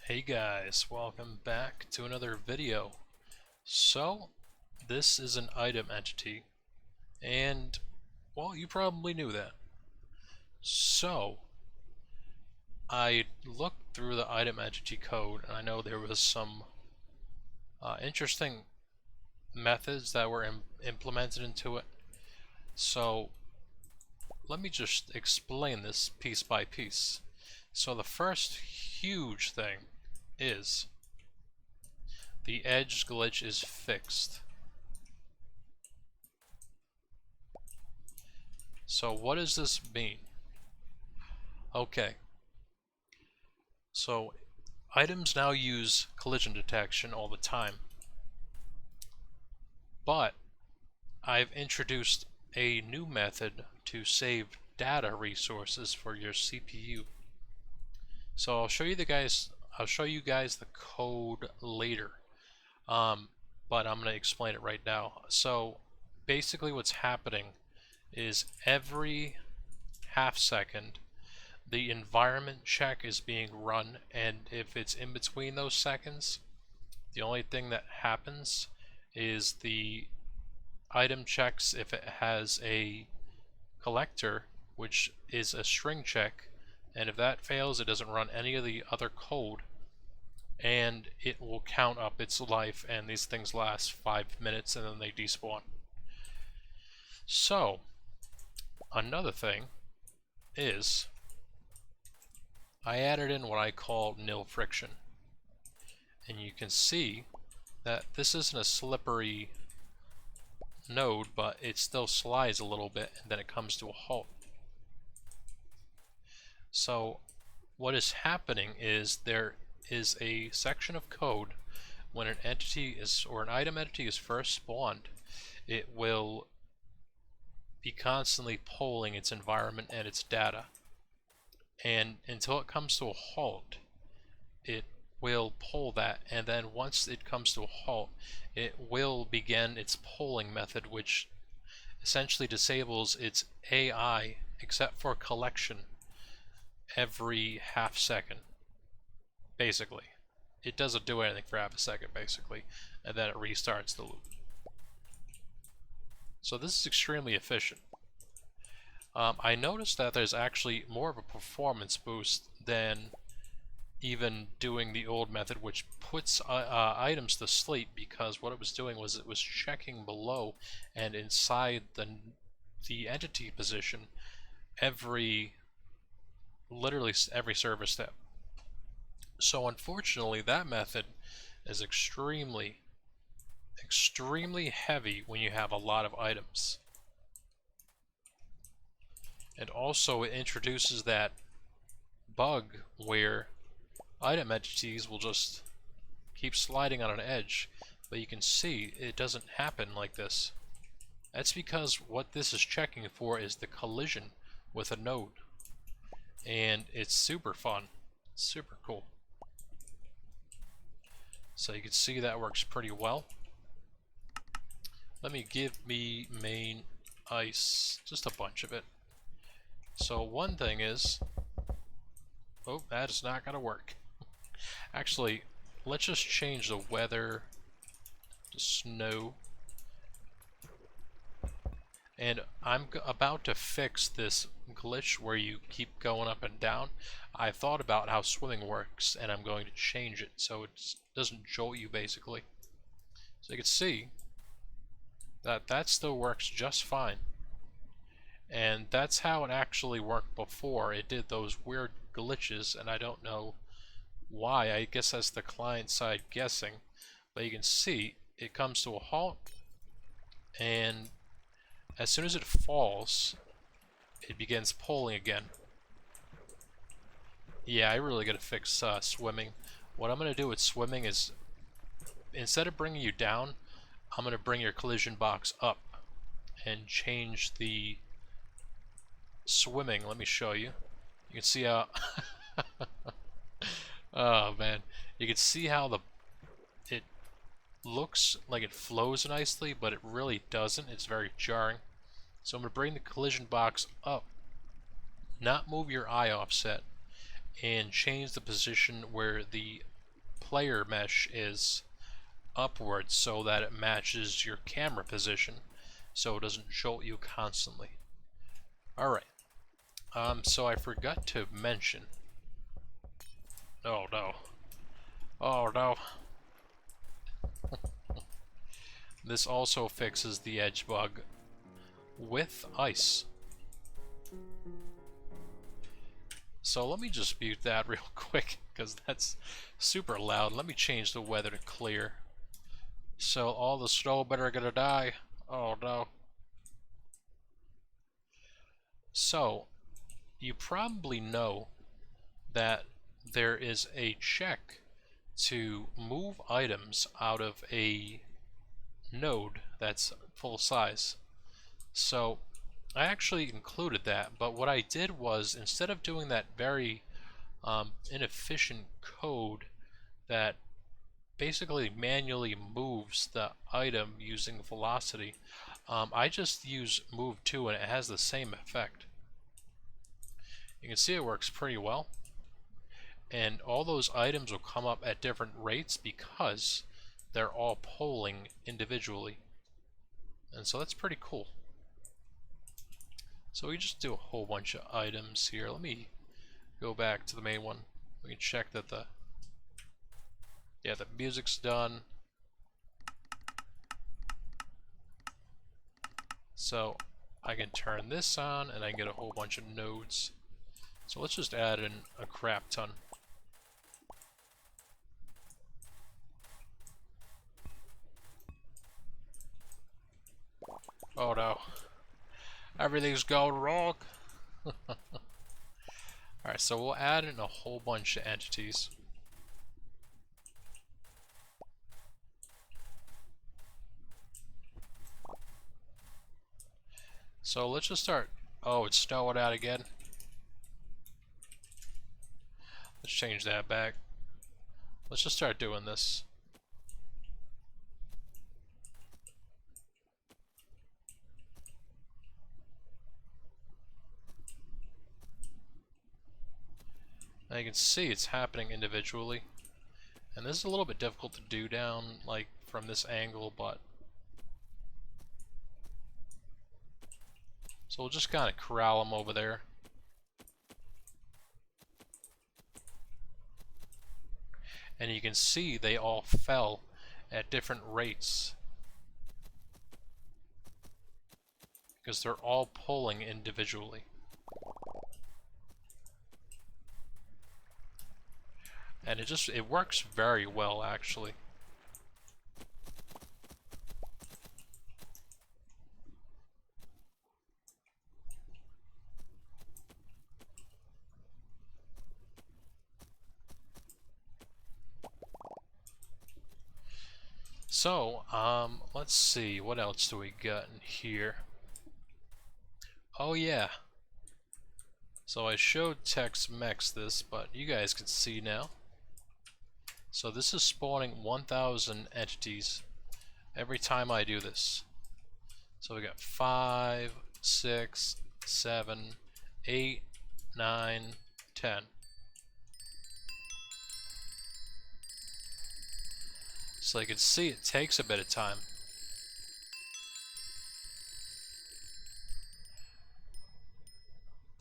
Hey guys, welcome back to another video. So, this is an item entity, and, well, you probably knew that. So, I looked through the item entity code, and I know there was some interesting methods that were implemented into it. So, let me just explain this piece by piece. So, the first huge thing is the edge glitch is fixed. So what does this mean? Okay, so items now use collision detection all the time, but I've introduced a new method to save data resources for your CPU. So I'll show you guys the code later, but I'm going to explain it right now. So basically what's happening is every half second the environment check is being run, and if it's in between those seconds, the only thing that happens is the item checks if it has a collector, which is a string check, and if that fails it doesn't run any of the other code, and it will count up its life, and these things last 5 minutes and then they despawn. So another thing is I added in what I call nil friction, and you can see that this isn't a slippery node, but it still slides a little bit and then it comes to a halt. So what is happening is there is a section of code when an entity is, or an item entity is first spawned, it will be constantly polling its environment and its data, and until it comes to a halt it will poll that, and then once it comes to a halt it will begin its polling method, which essentially disables its AI except for collection every half second. Basically, it doesn't do anything for half a second basically, and then it restarts the loop. So this is extremely efficient. I noticed that there's actually more of a performance boost than even doing the old method, which puts items to sleep, because what it was doing was it was checking below and inside the entity position literally every service step. So unfortunately that method is extremely heavy when you have a lot of items, and also it introduces that bug where item entities will just keep sliding on an edge, but you can see it doesn't happen like this. That's because what this is checking for is the collision with a node, and it's super fun, super cool. So you can see that works pretty well. Let me give me main ice, just a bunch of it. So one thing is, oh, that is not gonna work. Actually, let's just change the weather to snow. And I'm about to fix this glitch where you keep going up and down. I thought about how swimming works, and I'm going to change it so it doesn't jolt you basically. So you can see that that still works just fine. And that's how it actually worked before. It did those weird glitches, and I don't know why. I guess that's the client side guessing. But you can see it comes to a halt, and as soon as it falls, it begins polling again. Yeah, I really gotta fix swimming. What I'm gonna do with swimming is, instead of bringing you down, I'm gonna bring your collision box up and change the swimming. Let me show you. You can see how oh man, you can see how it looks like it flows nicely, but it really doesn't. It's very jarring. So I'm going to bring the collision box up, not move your eye offset, and change the position where the player mesh is upwards so that it matches your camera position so it doesn't jolt you constantly. Alright, so I forgot to mention. Oh no. Oh no. This also fixes the edge bug with ice. So let me just mute that real quick because that's super loud. Let me change the weather to clear. So all the snowmen are gonna die. Oh no. So you probably know that there is a check to move items out of a node that's full size. So I actually included that, but what I did was, instead of doing that very inefficient code that basically manually moves the item using velocity, I just use move to and it has the same effect. You can see it works pretty well, and all those items will come up at different rates because they're all polling individually, and so that's pretty cool. So we just do a whole bunch of items here. Let me go back to the main one. We can check that the music's done. So I can turn this on and I can get a whole bunch of nodes. So let's just add in a crap ton. Oh no. Everything's going wrong. Alright, so we'll add in a whole bunch of entities. So let's just start. Oh, it's snowing out again. Let's change that back. Let's just start doing this. Now you can see it's happening individually. And this is a little bit difficult to do down, like, from this angle, but... So we'll just kind of corral them over there. And you can see they all fell at different rates, because they're all pulling individually. And it works very well, actually. So, let's see, what else do we got in here? Oh yeah. So I showed Tex-Mex this, but you guys can see now. So this is spawning 1,000 entities every time I do this. So we got 5, 6, 7, 8, 9, 10. So you can see it takes a bit of time.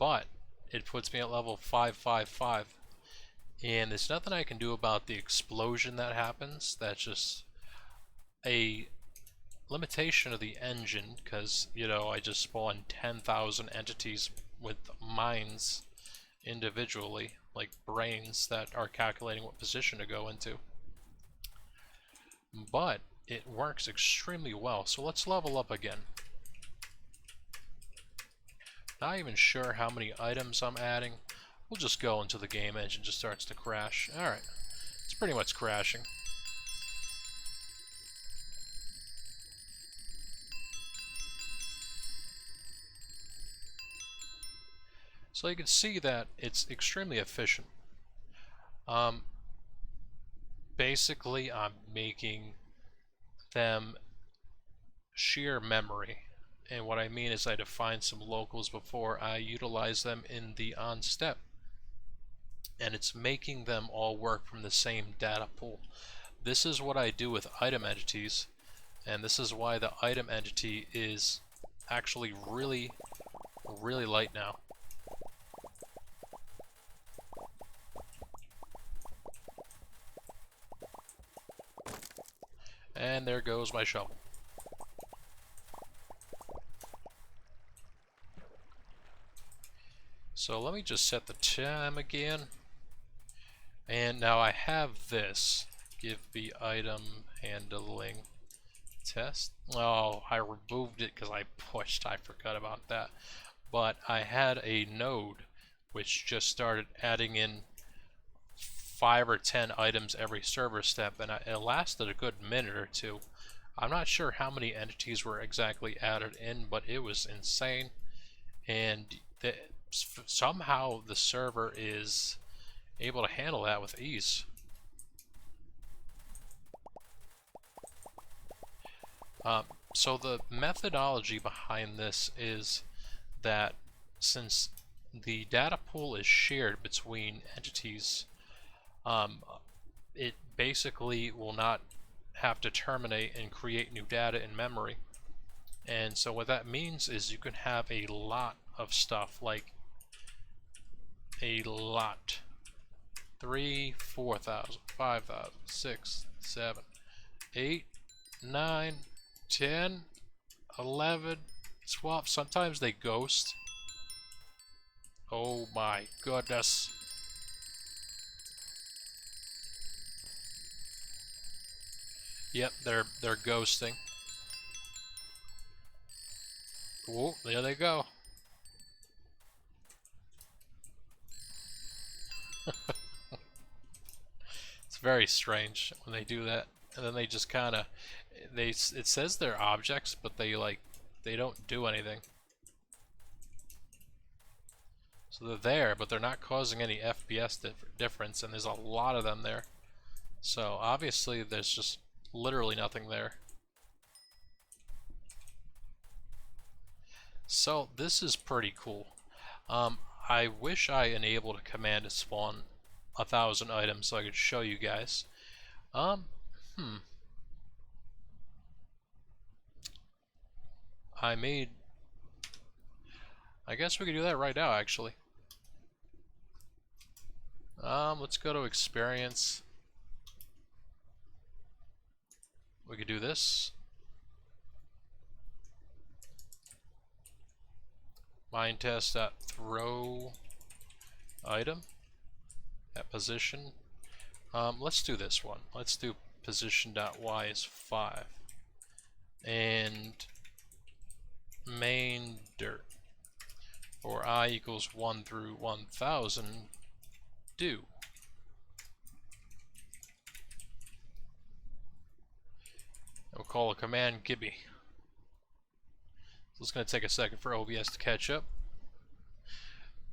But it puts me at level 555. And there's nothing I can do about the explosion that happens. That's just a limitation of the engine, because, you know, I just spawned 10,000 entities with minds individually, like brains that are calculating what position to go into. But it works extremely well. So let's level up again. Not even sure how many items I'm adding. We'll just go until the game engine just starts to crash. Alright, it's pretty much crashing. So you can see that it's extremely efficient. Basically, I'm making them sheer memory. And what I mean is I define some locals before I utilize them in the on step. and it's making them all work from the same data pool. This is what I do with item entities, and this is why the item entity is actually really light now. And there goes my shovel. So let me just set the time again. And now I have this. Give the item handling test. Oh, I removed it because I pushed. I forgot about that. But I had a node which just started adding in 5 or 10 items every server step, and it lasted a good minute or two. I'm not sure how many entities were exactly added in, but it was insane. And somehow the server is able to handle that with ease. So the methodology behind this is that since the data pool is shared between entities, it basically will not have to terminate and create new data in memory. And so what that means is you can have a lot of stuff, like a lot. 3, 4,000, 5,000, 6, 7, 8, 9, 10, 11, 12. Sometimes they ghost. Oh my goodness. Yep, they're ghosting. Oh, there they go. It's very strange when they do that, and then they just kind of it says they're objects, but they don't do anything. So they're there, but they're not causing any FPS difference, and there's a lot of them there. So obviously there's just literally nothing there. So this is pretty cool. I wish I enabled a command to spawn 1,000 items so I could show you guys. I guess we could do that right now, actually. Let's go to experience. We could do this. Mine test.throw item at position. Let's do this one. Let's do position.y is 5. And main dirt for I equals 1 through 1,000 do. We'll call a command Gibby. So it's going to take a second for OBS to catch up.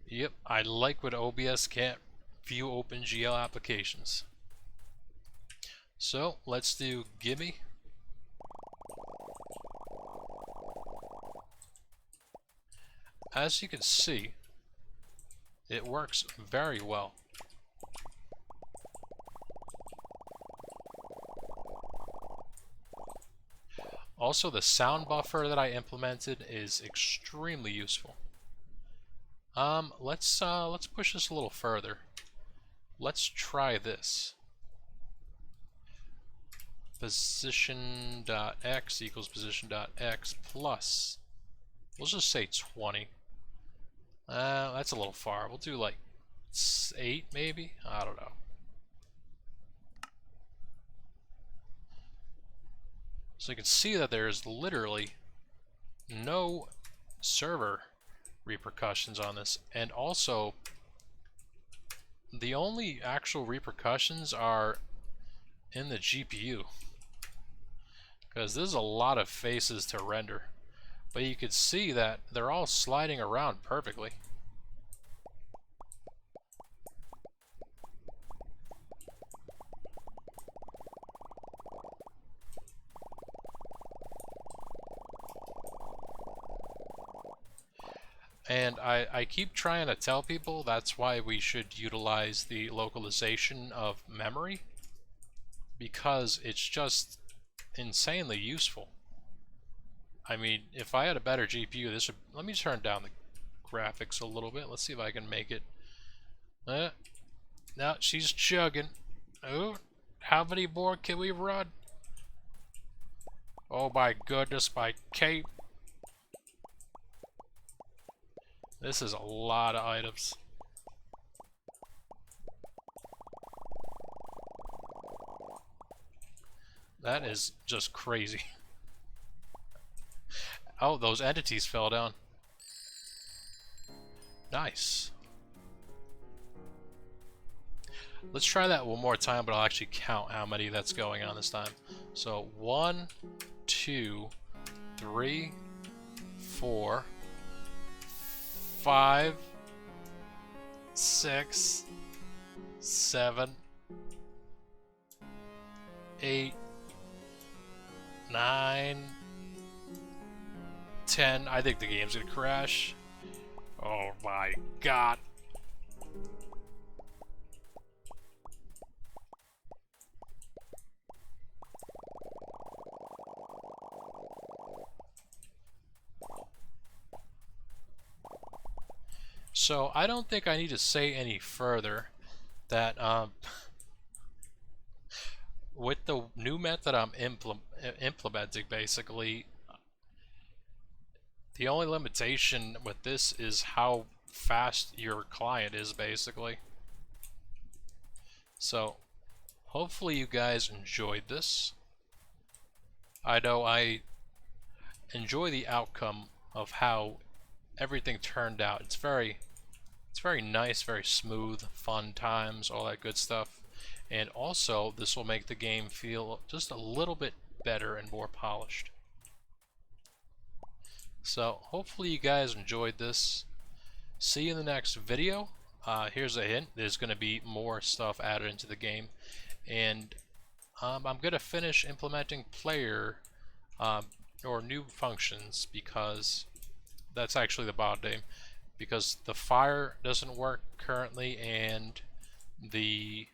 Yep, I like when OBS can't view OpenGL applications. So let's do Gimme. As you can see, it works very well. Also, the sound buffer that I implemented is extremely useful. Let's push this a little further. Let's try this. Position.x equals position.x plus, we'll just say 20. That's a little far. We'll do like 8 maybe? I don't know. So you can see that there's literally no server repercussions on this, and also the only actual repercussions are in the GPU, because there's a lot of faces to render, but you can see that they're all sliding around perfectly. And I keep trying to tell people that's why we should utilize the localization of memory, because it's just insanely useful. I mean, if I had a better GPU, this would... Let me turn down the graphics a little bit. Let's see if I can make it. No, she's chugging. Oh, how many more can we run? Oh my goodness, my cape. This is a lot of items. That is just crazy. Oh, those entities fell down. Nice. Let's try that one more time, but I'll actually count how many that's going on this time. So 1, 2, 3, 4, 5, 6, 7, 8, 9, 10. I think the game's gonna crash. Oh my god. So I don't think I need to say any further that with the new method I'm implementing, basically, the only limitation with this is how fast your client is, basically. So hopefully you guys enjoyed this. I know I enjoy the outcome of how everything turned out. It's very nice, very smooth, fun times, all that good stuff. And also, this will make the game feel just a little bit better and more polished. So, hopefully you guys enjoyed this. See you in the next video. Here's a hint, there's going to be more stuff added into the game. And I'm going to finish implementing player or new functions, because that's actually the bot name. Because the fire doesn't work currently, and the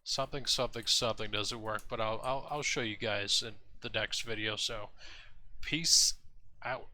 something doesn't work, but I'll show you guys in the next video. So peace out.